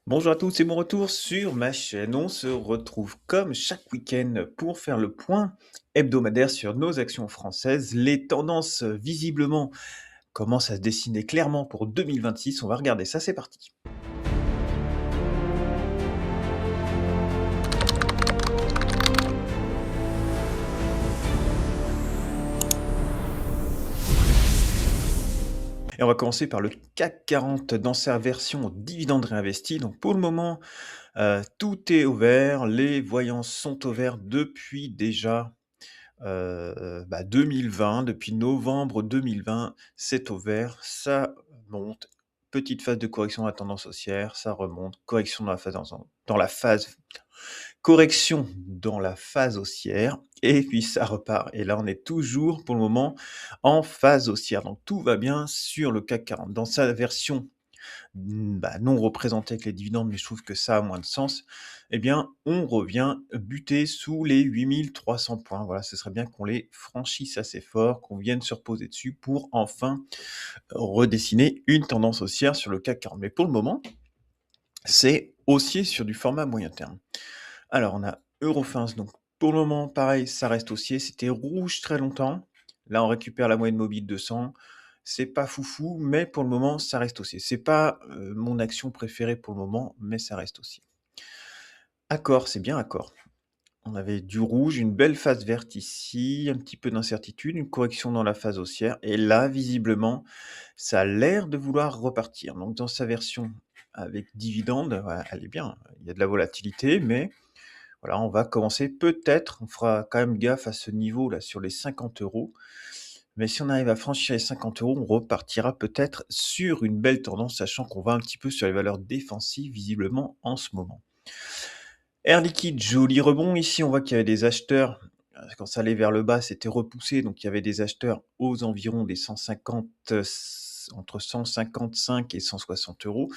Bonjour à tous, c'est mon retour sur ma chaîne. On se retrouve comme chaque week-end pour faire le point hebdomadaire sur nos actions françaises. Les tendances visiblement commencent à se dessiner clairement pour 2026. On va regarder ça, c'est parti. Et on va commencer par le CAC 40 dans sa version dividende réinvesti. Donc pour le moment, tout est au vert. Les voyances sont au vert depuis déjà 2020, depuis novembre 2020, c'est au vert, ça monte, petite phase de correction à tendance haussière, ça remonte, correction dans la phase correction dans la phase haussière et puis ça repart et là on est toujours pour le moment en phase haussière, donc tout va bien sur le CAC 40. Dans sa version non représenté avec les dividendes, mais je trouve que ça a moins de sens, eh bien, on revient buter sous les 8 300 points. Voilà, ce serait bien qu'on les franchisse assez fort, qu'on vienne se reposer dessus pour enfin redessiner une tendance haussière sur le CAC 40. Mais pour le moment, c'est haussier sur du format moyen terme. Alors, on a Eurofins, donc pour le moment, pareil, ça reste haussier. C'était rouge très longtemps. Là, on récupère la moyenne mobile 200. C'est pas foufou, mais pour le moment, ça reste haussier. C'est pas mon action préférée pour le moment, mais ça reste haussier. Accor, c'est bien Accor. On avait du rouge, une belle phase verte ici, un petit peu d'incertitude, une correction dans la phase haussière. Et là, visiblement, ça a l'air de vouloir repartir. Donc, dans sa version avec dividende, voilà, elle est bien. Il y a de la volatilité, mais voilà, on va commencer peut-être, on fera quand même gaffe à ce niveau-là sur les 50 euros. Mais si on arrive à franchir les 50 euros, on repartira peut-être sur une belle tendance, sachant qu'on va un petit peu sur les valeurs défensives visiblement en ce moment. Air Liquide, joli rebond. Ici, on voit qu'il y avait des acheteurs. Quand ça allait vers le bas, c'était repoussé. Donc, il y avait des acheteurs aux environs des 150, entre 155 et 160 euros.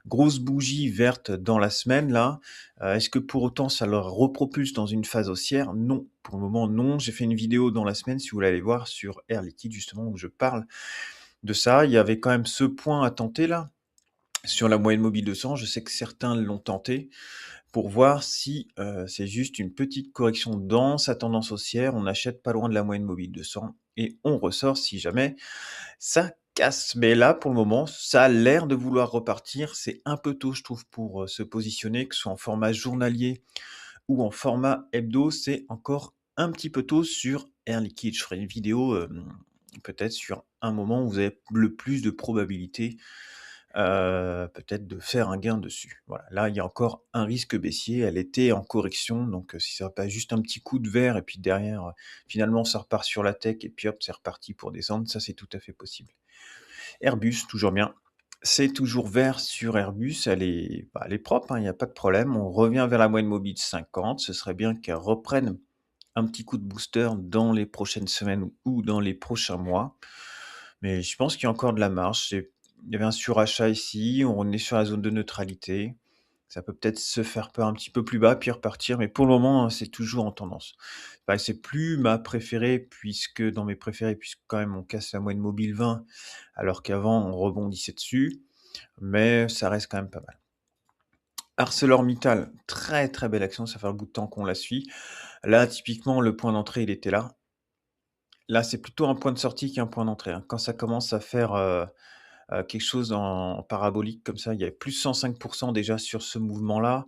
Grosse bougie verte dans la semaine là. Est-ce que pour autant ça leur repropulse dans une phase haussière? Non, pour le moment non. J'ai fait une vidéo dans la semaine, si vous voulez aller voir, sur Air Liquide justement, où je parle de ça. Il y avait quand même ce point à tenter là, sur la moyenne mobile 200. Je sais que certains l'ont tenté pour voir si c'est juste une petite correction dans sa tendance haussière. On achète pas loin de la moyenne mobile 200 et on ressort si jamais ça casse. Mais là, pour le moment, ça a l'air de vouloir repartir. C'est un peu tôt, je trouve, pour se positionner, que ce soit en format journalier ou en format hebdo. C'est encore un petit peu tôt sur Air Liquide. Je ferai une vidéo peut-être sur un moment où vous avez le plus de probabilité peut-être de faire un gain dessus. Voilà, là, il y a encore un risque baissier. Elle était en correction, donc si ça va pas juste un petit coup de vert et puis derrière, finalement, ça repart sur la tech et puis hop, c'est reparti pour descendre, ça, c'est tout à fait possible. Airbus, toujours bien. C'est toujours vert sur Airbus, elle est propre, hein, il n'y a pas de problème. On revient vers la moyenne mobile 50. Ce serait bien qu'elle reprenne un petit coup de booster dans les prochaines semaines ou dans les prochains mois. Mais je pense qu'il y a encore de la marge. Il y avait un surachat ici, on est sur la zone de neutralité. Ça peut peut-être se faire peur un petit peu plus bas, puis repartir, mais pour le moment, hein, c'est toujours en tendance. Enfin, c'est plus ma préférée, puisque dans mes préférés, puisque quand même on casse la moyenne mobile 20, alors qu'avant on rebondissait dessus, mais ça reste quand même pas mal. ArcelorMittal, très très belle action, ça fait un bout de temps qu'on la suit. Là, typiquement, le point d'entrée, il était là. Là, c'est plutôt un point de sortie qu'un point d'entrée, hein. Quand ça commence à faire quelque chose en parabolique comme ça, il y avait plus 105% déjà sur ce mouvement-là,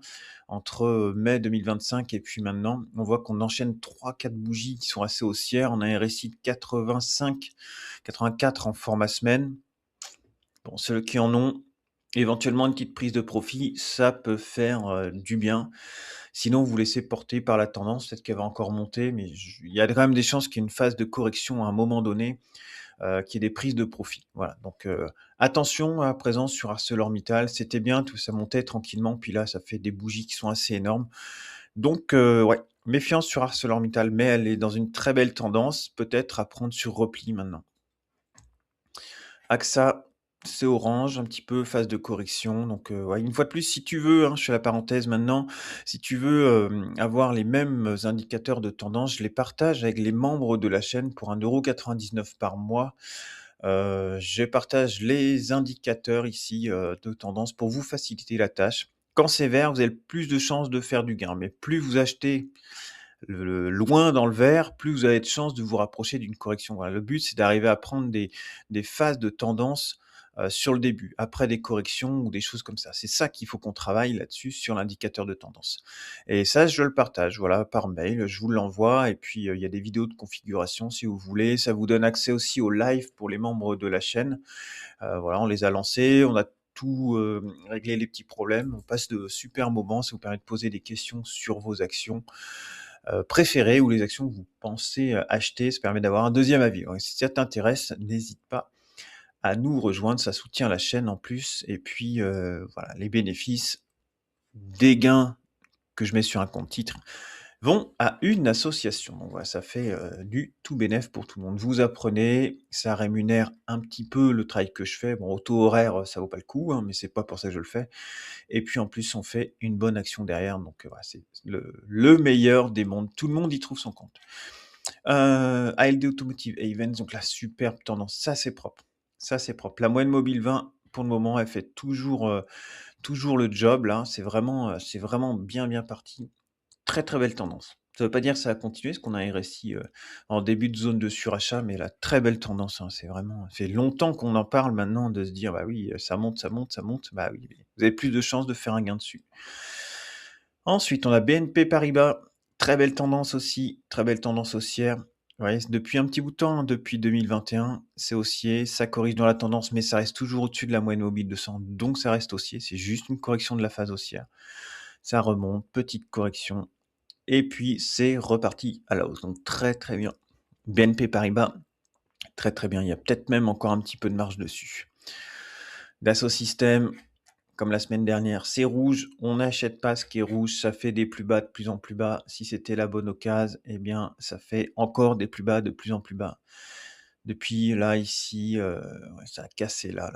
entre mai 2025 et puis maintenant. On voit qu'on enchaîne 3-4 bougies qui sont assez haussières. On a un récit de 85, 84 en format semaine. Bon, ceux qui en ont, éventuellement une petite prise de profit, ça peut faire du bien. Sinon, vous laissez porter par la tendance, peut-être qu'elle va encore monter, mais il y a quand même des chances qu'il y ait une phase de correction à un moment donné, qu'il y ait des prises de profit. Voilà, donc attention à présent sur ArcelorMittal, c'était bien, tout ça montait tranquillement, puis là, ça fait des bougies qui sont assez énormes. Donc ouais, méfiance sur ArcelorMittal, mais elle est dans une très belle tendance, peut-être à prendre sur repli maintenant. AXA, c'est orange, un petit peu phase de correction. Donc, ouais, une fois de plus, si tu veux, hein, je fais la parenthèse maintenant, si tu veux avoir les mêmes indicateurs de tendance, je les partage avec les membres de la chaîne pour 1,99 € par mois. Je partage les indicateurs ici, de tendance pour vous faciliter la tâche. Quand c'est vert, vous avez plus de chances de faire du gain, mais plus vous achetez loin dans le vert, plus vous avez de chances de vous rapprocher d'une correction. Voilà, le but, c'est d'arriver à prendre des phases de tendance sur le début, après des corrections ou des choses comme ça. C'est ça qu'il faut qu'on travaille là-dessus sur l'indicateur de tendance. Et ça, je le partage, voilà, par mail, je vous l'envoie. Et puis, il y a des vidéos de configuration si vous voulez. Ça vous donne accès aussi au live pour les membres de la chaîne. Voilà, on les a lancés, on a tout réglé les petits problèmes. On passe de super moments. Ça vous permet de poser des questions sur vos actions préférées ou les actions que vous pensez acheter. Ça permet d'avoir un deuxième avis. Donc, si ça t'intéresse, n'hésite pas à nous rejoindre. Ça soutient la chaîne en plus. Et puis, voilà, les bénéfices des gains que je mets sur un compte titre vont à une association. Donc voilà, ça fait du tout bénef pour tout le monde. Vous apprenez, ça rémunère un petit peu le travail que je fais. Bon, au taux horaire, ça vaut pas le coup, hein, mais c'est pas pour ça que je le fais. Et puis en plus, on fait une bonne action derrière. Donc voilà, c'est le meilleur des mondes. Tout le monde y trouve son compte. ALD Automotive et Events, donc la superbe tendance. Ça, c'est propre. Ça, c'est propre. La moyenne mobile 20, pour le moment, elle fait toujours le job. Là, c'est vraiment bien parti. Très, très belle tendance. Ça veut pas dire que ça va continuer, parce qu'on a un RSI, en début de zone de surachat, mais la très belle tendance, hein. C'est vraiment ça fait longtemps qu'on en parle maintenant de se dire: «Bah oui, ça monte, ça monte, ça monte». Bah oui, vous avez plus de chances de faire un gain dessus. Ensuite, on a BNP Paribas, très belle tendance aussi, très belle tendance haussière. Vous voyez, depuis un petit bout de temps, hein, depuis 2021, c'est haussier, ça corrige dans la tendance, mais ça reste toujours au-dessus de la moyenne mobile 200, donc ça reste haussier. C'est juste une correction de la phase haussière. Ça remonte, petite correction, et puis c'est reparti à la hausse. Donc très très bien. BNP Paribas, très très bien. Il y a peut-être même encore un petit peu de marge dessus. Dassault Systèmes, comme la semaine dernière, c'est rouge. On n'achète pas ce qui est rouge. Ça fait des plus bas de plus en plus bas. Si c'était la bonne occasion, eh bien ça fait encore des plus bas de plus en plus bas. Depuis là, ici, ouais, ça a cassé là.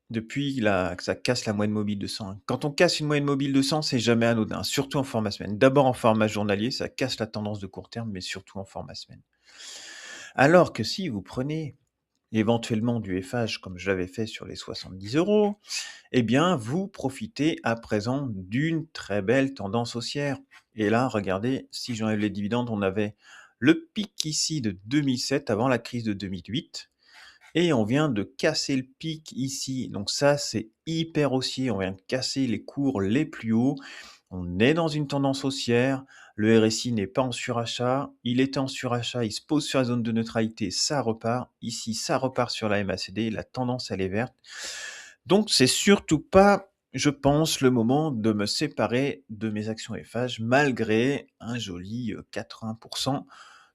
Depuis là, que ça casse la moyenne mobile 200. Quand on casse une moyenne mobile 200, c'est jamais anodin, surtout en format semaine. D'abord en format journalier, ça casse la tendance de court terme, mais surtout en format semaine. Alors que si vous prenez éventuellement du FH comme je l'avais fait sur les 70 €, eh bien vous profitez à présent d'une très belle tendance haussière. Et là, regardez, si j'enlève les dividendes, on avait le pic ici de 2007 avant la crise de 2008. Et on vient de casser le pic ici. Donc ça, c'est hyper haussier. On vient de casser les cours les plus hauts. On est dans une tendance haussière. Le RSI n'est pas en surachat. Il était en surachat. Il se pose sur la zone de neutralité. Ça repart. Ici, ça repart sur la MACD. La tendance, elle est verte. Donc, c'est surtout pas, je pense, le moment de me séparer de mes actions FH, malgré un joli 80%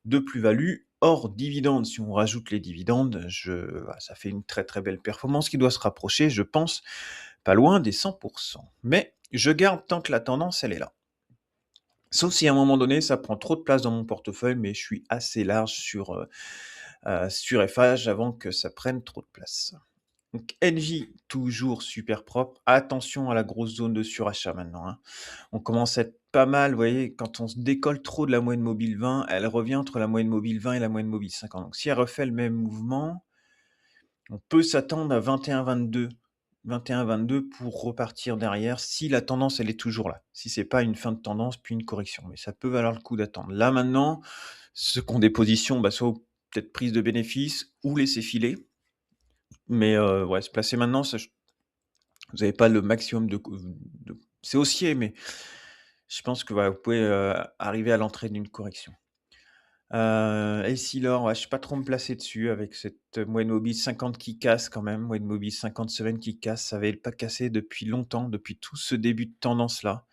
de plus-value hors dividendes. Si on rajoute les dividendes, voilà, ça fait une très très belle performance qui doit se rapprocher, je pense, pas loin des 100%. Mais je garde tant que la tendance, elle est là. Sauf si à un moment donné, ça prend trop de place dans mon portefeuille, mais je suis assez large sur FH avant que ça prenne trop de place. Donc NJ, toujours super propre. Attention à la grosse zone de surachat maintenant, hein. On commence à être pas mal, vous voyez, quand on se décolle trop de la moyenne mobile 20, elle revient entre la moyenne mobile 20 et la moyenne mobile 50. Donc si elle refait le même mouvement, on peut s'attendre à 21-22. 21-22 pour repartir derrière si la tendance elle est toujours là. Si c'est pas une fin de tendance puis une correction, mais ça peut valoir le coup d'attendre. Là maintenant, ceux qui ont des positions, soit peut-être prise de bénéfice ou laisser filer. Mais ouais, se placer maintenant, vous n'avez pas le maximum c'est haussier, mais je pense que voilà, vous pouvez arriver à l'entrée d'une correction. Essilor, ouais, je ne sais pas trop me placer dessus avec cette moyenne mobile 50 qui casse quand même, moyenne mobile 50 semaines qui casse. Ça avait pas cassé depuis longtemps, depuis tout ce début de tendance-là.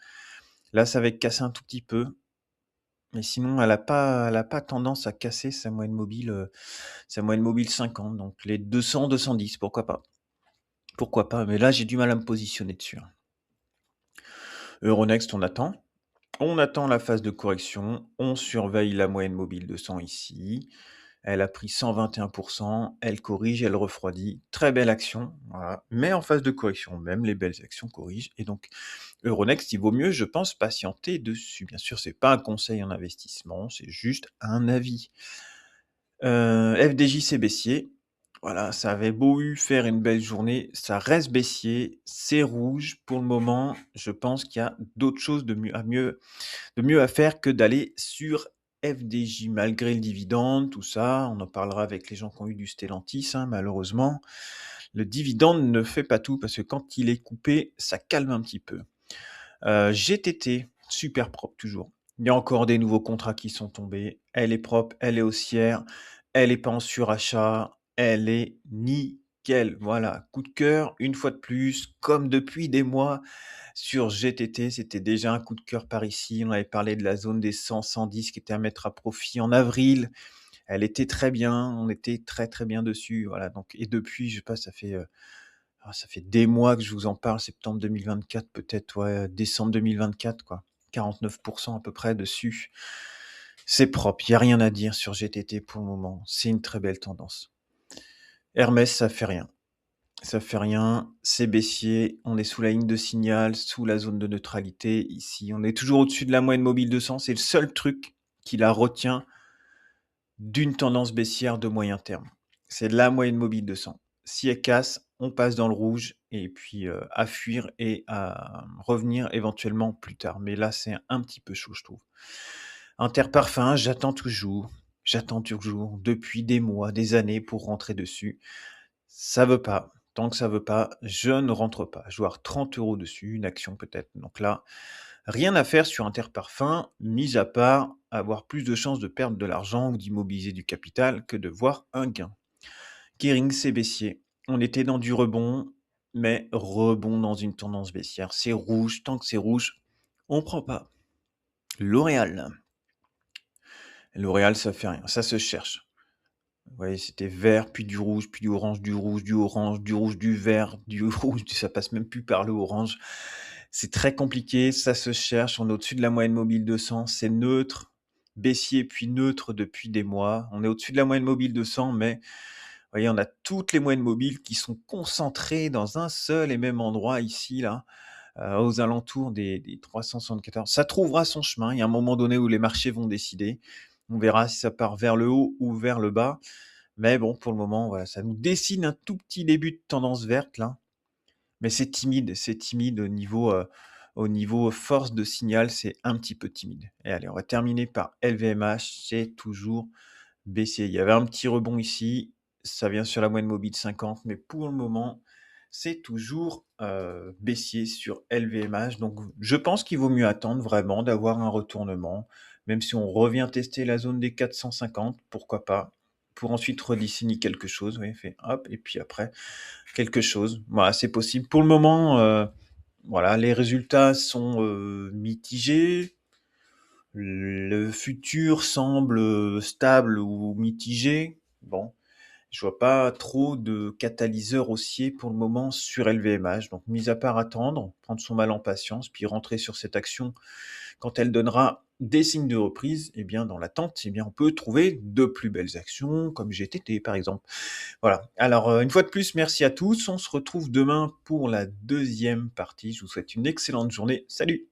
Là, ça avait cassé un tout petit peu. Mais sinon, elle a pas tendance à casser sa moyenne mobile 50. Donc les 200, 210, pourquoi pas. Pourquoi pas, mais là, j'ai du mal à me positionner dessus, hein. Euronext, on attend. On attend la phase de correction. On surveille la moyenne mobile 200 ici. Elle a pris 121%. Elle corrige, elle refroidit. Très belle action. Voilà. Mais en phase de correction, même les belles actions corrigent. Et donc, Euronext, il vaut mieux, je pense, patienter dessus. Bien sûr, c'est pas un conseil en investissement, c'est juste un avis. FDJ, c'est baissier. Voilà, ça avait beau faire une belle journée, ça reste baissier, c'est rouge. Pour le moment, je pense qu'il y a d'autres choses de mieux à faire que d'aller sur FDJ. Malgré le dividende, tout ça, on en parlera avec les gens qui ont eu du Stellantis, hein, malheureusement. Le dividende ne fait pas tout parce que quand il est coupé, ça calme un petit peu. GTT, super propre toujours. Il y a encore des nouveaux contrats qui sont tombés. Elle est propre, elle est haussière, elle est pas en surachat, elle est nickel. Voilà, coup de cœur, une fois de plus, comme depuis des mois sur GTT, c'était déjà un coup de cœur par ici. On avait parlé de la zone des 100-110 qui était à mettre à profit en avril. Elle était très bien, on était très très bien dessus. Voilà, donc, et depuis, je sais pas, ça fait des mois que je vous en parle, septembre 2024, peut-être, ouais, décembre 2024, quoi. 49% à peu près dessus. C'est propre, il n'y a rien à dire sur GTT pour le moment. C'est une très belle tendance. Hermès, ça fait rien. Ça fait rien, c'est baissier, on est sous la ligne de signal, sous la zone de neutralité. Ici, on est toujours au-dessus de la moyenne mobile 200. C'est le seul truc qui la retient d'une tendance baissière de moyen terme. C'est la moyenne mobile 200. Si elle casse, on passe dans le rouge et puis à fuir et à revenir éventuellement plus tard. Mais là, c'est un petit peu chaud, je trouve. Interparfum, j'attends toujours depuis des mois, des années pour rentrer dessus. Ça veut pas. Tant que ça veut pas, je ne rentre pas. Je dois avoir 30 € dessus, une action peut-être. Donc là, rien à faire sur Interparfum, mis à part avoir plus de chances de perdre de l'argent ou d'immobiliser du capital que de voir un gain. Kering, c'est baissier. On était dans du rebond, mais rebond dans une tendance baissière. C'est rouge, tant que c'est rouge, on prend pas. L'Oréal. L'Oréal, ça fait rien, ça se cherche. Vous voyez, c'était vert, puis du rouge, puis du orange, du rouge, du orange, du rouge, du vert, du rouge, ça passe même plus par le orange. C'est très compliqué, ça se cherche, on est au-dessus de la moyenne mobile 200, c'est neutre, baissier puis neutre depuis des mois. On est au-dessus de la moyenne mobile 200, mais vous voyez, on a toutes les moyennes mobiles qui sont concentrées dans un seul et même endroit ici, là, aux alentours des 374. Ça trouvera son chemin, il y a un moment donné où les marchés vont décider. On verra si ça part vers le haut ou vers le bas. Mais bon, pour le moment, voilà, ça nous dessine un tout petit début de tendance verte là, mais c'est timide au niveau force de signal, c'est un petit peu timide. Et allez, on va terminer par LVMH, c'est toujours baissier. Il y avait un petit rebond ici, ça vient sur la moyenne mobile 50, mais pour le moment, c'est toujours baissier sur LVMH. Donc, je pense qu'il vaut mieux attendre vraiment d'avoir un retournement, même si on revient tester la zone des 450, pourquoi pas, pour ensuite redessiner quelque chose. Oui, fait hop, et puis après, quelque chose. Voilà, c'est possible. Pour le moment, voilà, les résultats sont mitigés. Le futur semble stable ou mitigé. Bon, je vois pas trop de catalyseur haussier pour le moment sur LVMH. Donc, mis à part attendre, prendre son mal en patience, puis rentrer sur cette action quand elle donnera des signes de reprise, eh bien, dans l'attente, eh bien, on peut trouver de plus belles actions, comme GTT par exemple. Voilà. Alors, une fois de plus, merci à tous. On se retrouve demain pour la deuxième partie. Je vous souhaite une excellente journée. Salut!